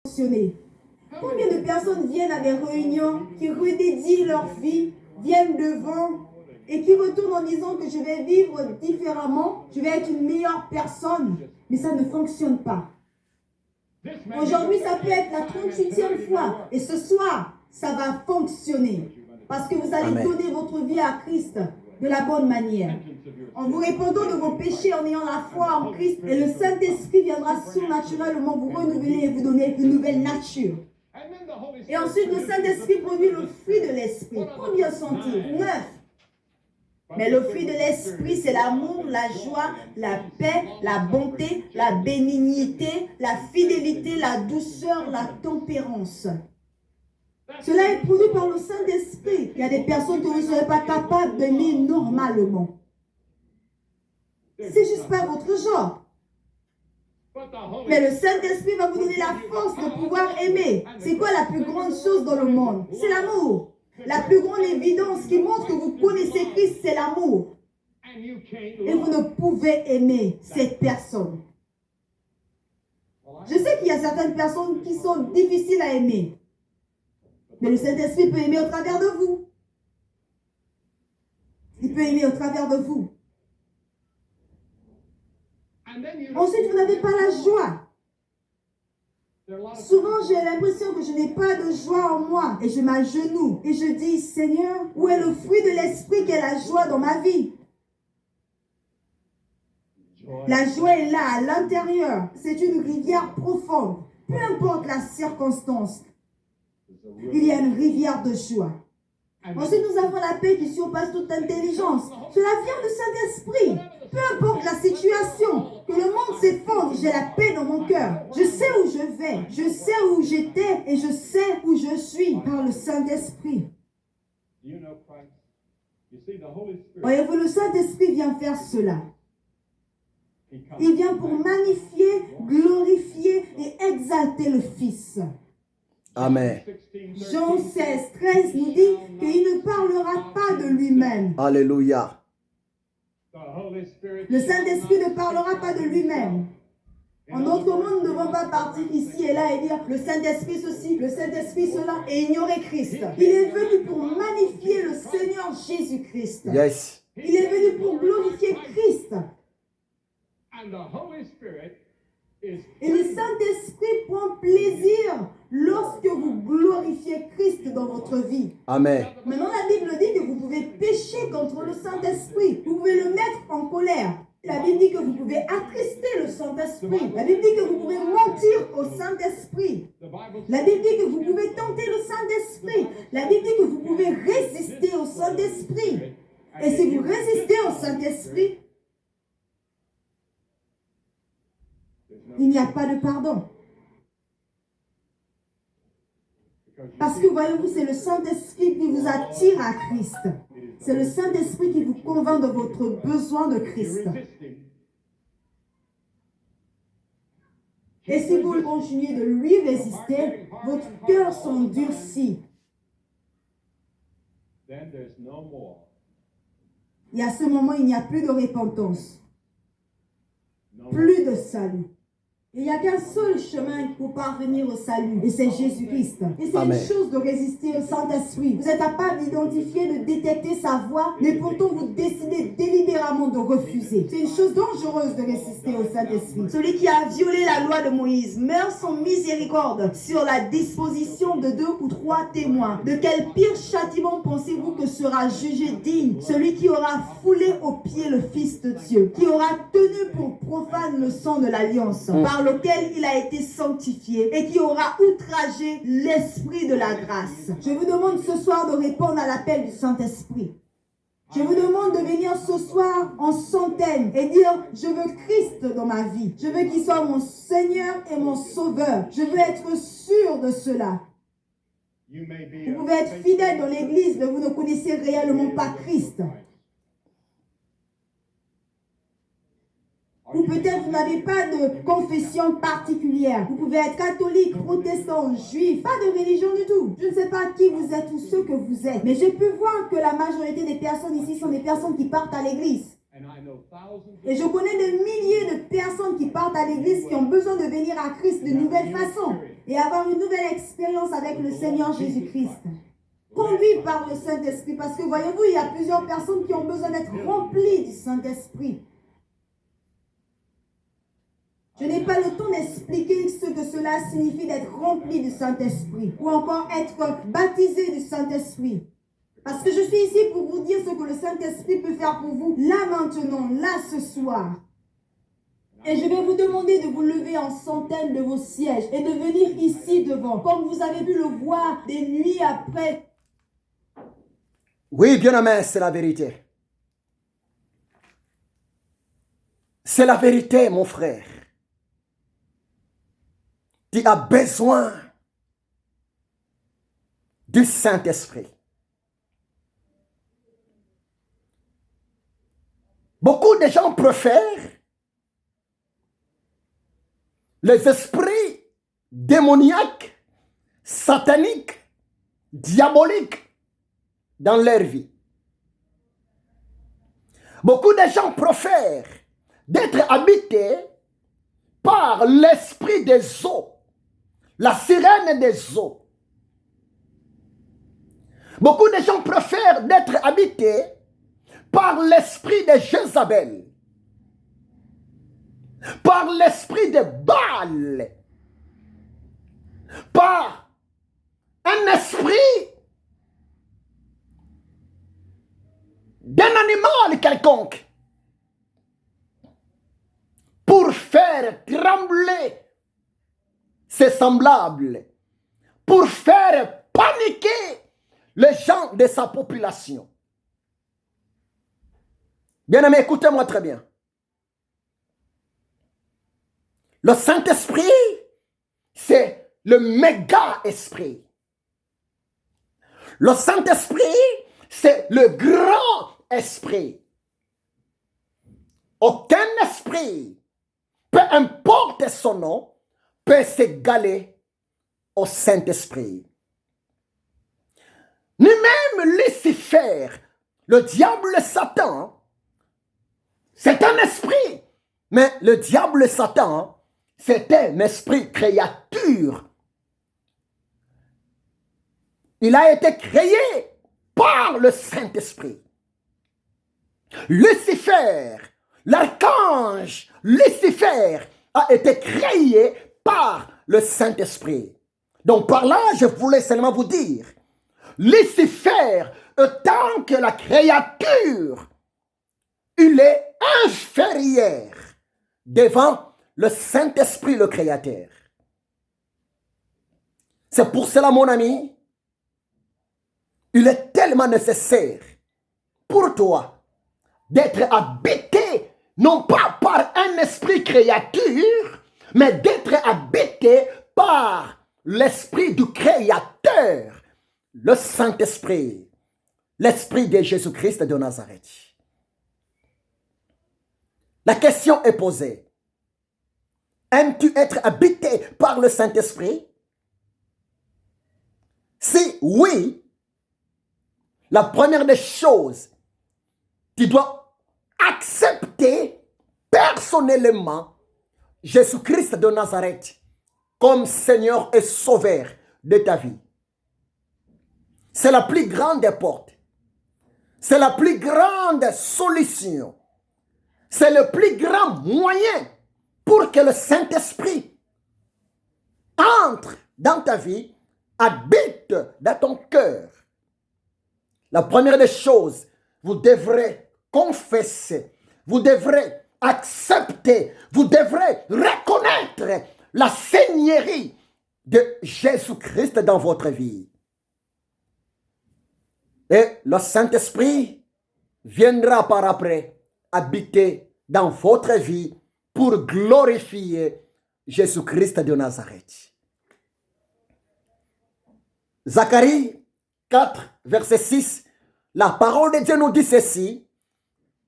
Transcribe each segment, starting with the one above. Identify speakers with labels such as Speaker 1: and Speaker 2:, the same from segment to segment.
Speaker 1: fonctionner. Combien de personnes viennent à des réunions, qui redédient leur vie, viennent devant et qui retournent en disant que je vais vivre différemment, je vais être une meilleure personne, mais ça ne fonctionne pas. Aujourd'hui, ça peut être la 38e fois et ce soir, ça va fonctionner parce que vous allez donner votre vie à Christ de la bonne manière. En vous répandant de vos péchés, en ayant la foi en Christ, et le Saint-Esprit viendra surnaturellement vous renouveler et vous donner une nouvelle nature. Et ensuite, le Saint-Esprit produit le fruit de l'Esprit. Combien sont-ils? 9. Mais le fruit de l'Esprit, c'est l'amour, la joie, la paix, la bonté, la bénignité, la fidélité, la douceur, la tempérance. Cela est produit par le Saint-Esprit. Il y a des personnes que vous ne serez pas capables d'aimer normalement. C'est juste pas votre genre. Mais le Saint-Esprit va vous donner la force de pouvoir aimer. C'est quoi la plus grande chose dans le monde? C'est l'amour. La plus grande évidence qui montre que vous connaissez Christ, c'est l'amour. Et vous ne pouvez aimer cette personne. Je sais qu'il y a certaines personnes qui sont difficiles à aimer. Mais le Saint-Esprit peut aimer au travers de vous. Il peut aimer au travers de vous. Ensuite, vous n'avez pas la joie. Souvent, j'ai l'impression que je n'ai pas de joie en moi. Et je m'agenouille et je dis, Seigneur, où est le fruit de l'Esprit qui est la joie dans ma vie? La joie est là, à l'intérieur. C'est une rivière profonde. Peu importe la circonstance, il y a une rivière de joie. Ensuite, nous avons la paix qui surpasse toute intelligence. Cela vient du Saint-Esprit. Peu importe la situation, que le monde s'effondre, j'ai la paix dans mon cœur. Je sais où je vais, je sais où j'étais et je sais où je suis par le Saint-Esprit. Voyez-vous, le Saint-Esprit vient faire cela. Il vient pour magnifier, glorifier et exalter le Fils.
Speaker 2: Amen.
Speaker 1: Jean 16, 13 nous dit qu'il ne parlera pas de lui-même.
Speaker 2: Alléluia.
Speaker 1: Le Saint-Esprit ne parlera pas de lui-même. En d'autres mots, nous ne devons pas partir ici et là et dire le Saint-Esprit ceci, le Saint-Esprit cela et ignorer Christ. Il est venu pour magnifier le Seigneur Jésus-Christ.
Speaker 2: Yes.
Speaker 1: Il est venu pour glorifier Christ. Et le Saint-Esprit prend plaisir lorsque vous glorifiez Christ dans votre vie.
Speaker 2: Amen.
Speaker 1: Maintenant, la Bible dit que vous pouvez pécher contre le Saint-Esprit. Vous pouvez le mettre en colère. La Bible dit que vous pouvez attrister le Saint-Esprit. La Bible dit que vous pouvez mentir au Saint-Esprit. La Bible dit que vous pouvez tenter le Saint-Esprit. La Bible dit que vous pouvez résister au Saint-Esprit. Et si vous résistez au Saint-Esprit, il n'y a pas de pardon. Parce que voyez-vous, c'est le Saint-Esprit qui vous attire à Christ. C'est le Saint-Esprit qui vous convainc de votre besoin de Christ. Et si vous continuez de lui résister, votre cœur s'endurcit. Et à ce moment, il n'y a plus de repentance. Plus de salut. Il n'y a qu'un seul chemin pour parvenir au salut, et c'est Jésus-Christ. Et c'est une chose de résister au Saint-Esprit. Vous êtes capable d'identifier, de détecter sa voix, mais pourtant vous décidez délibérément de refuser. C'est une chose dangereuse de résister au Saint-Esprit. Celui qui a violé la loi de Moïse meurt sans miséricorde sur la disposition de 2 ou 3 témoins. De quel pire châtiment pensez-vous que sera jugé digne celui qui aura foulé aux pieds le Fils de Dieu, qui aura tenu pour profane le sang de l'alliance, par lequel il a été sanctifié et qui aura outragé l'esprit de la grâce. Je vous demande ce soir de répondre à l'appel du Saint-Esprit. Je vous demande de venir ce soir en centaines et dire je veux Christ dans ma vie. Je veux qu'il soit mon Seigneur et mon Sauveur. Je veux être sûr de cela. Vous pouvez être fidèle dans l'église, mais vous ne connaissez réellement pas Christ. Ou peut-être vous n'avez pas de confession particulière. Vous pouvez être catholique, protestant, juif, pas de religion du tout. Je ne sais pas qui vous êtes ou ce que vous êtes. Mais j'ai pu voir que la majorité des personnes ici sont des personnes qui partent à l'église. Et je connais des milliers de personnes qui partent à l'église qui ont besoin de venir à Christ de nouvelle façon et avoir une nouvelle expérience avec le Seigneur Jésus-Christ. Conduit par le Saint-Esprit, parce que voyez-vous, il y a plusieurs personnes qui ont besoin d'être remplies du Saint-Esprit. Je n'ai pas le temps d'expliquer ce que cela signifie d'être rempli du Saint-Esprit ou encore être baptisé du Saint-Esprit. Parce que je suis ici pour vous dire ce que le Saint-Esprit peut faire pour vous là maintenant, là ce soir. Et je vais vous demander de vous lever en centaines de vos sièges et de venir ici devant, comme vous avez pu le voir des nuits après.
Speaker 2: Oui, bien-aimé, c'est la vérité. C'est la vérité, mon frère. Tu as besoin du Saint-Esprit. Beaucoup de gens préfèrent les esprits démoniaques, sataniques, diaboliques dans leur vie. Beaucoup de gens préfèrent d'être habités par l'esprit des eaux, la sirène des eaux. Beaucoup de gens préfèrent d'être habités par l'esprit de Jézabel, par l'esprit de Baal, par un esprit d'un animal quelconque, pour faire trembler ses semblables, pour faire paniquer les gens de sa population. Bien-aimés, écoutez-moi très bien. Le Saint-Esprit, c'est le méga-esprit. Le Saint-Esprit, c'est le grand esprit. Aucun esprit, peu importe son nom, peut s'égaler au Saint-Esprit. Ni même Lucifer, le diable Satan, c'est un esprit. Mais le diable Satan, c'est un esprit créature. Il a été créé par le Saint-Esprit. Lucifer, l'archange Lucifer a été créé par le Saint-Esprit. Donc par là, je voulais seulement vous dire, Lucifer, autant que la créature, il est inférieur devant le Saint-Esprit, le Créateur. C'est pour cela, mon ami, il est tellement nécessaire pour toi d'être habité, non pas par un esprit créature, mais d'être habité par l'esprit du Créateur, le Saint-Esprit, l'esprit de Jésus-Christ de Nazareth. La question est posée. Aimes-tu être habité par le Saint-Esprit? Si oui, la première des choses, tu dois accepter personnellement Jésus-Christ de Nazareth comme Seigneur et Sauveur de ta vie. C'est la plus grande des portes. C'est la plus grande solution. C'est le plus grand moyen pour que le Saint-Esprit entre dans ta vie, habite dans ton cœur. La première des choses, vous devrez confesser, vous devrez accepter, vous devrez reconnaître la seigneurie de Jésus-Christ dans votre vie. Et le Saint-Esprit viendra par après habiter dans votre vie pour glorifier Jésus-Christ de Nazareth. Zacharie 4, verset 6, la parole de Dieu nous dit ceci: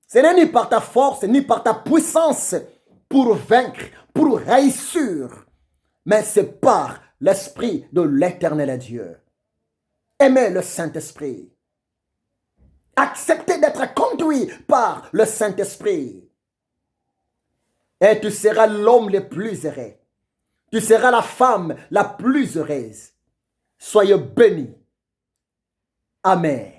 Speaker 2: ce n'est ni par ta force, ni par ta puissance pour vaincre, pour réussir, mais c'est par l'Esprit de l'Éternel Dieu. Aimez le Saint-Esprit. Acceptez d'être contre conduit par le Saint-Esprit. Et tu seras l'homme le plus heureux. Tu seras la femme la plus heureuse. Soyez bénis. Amen.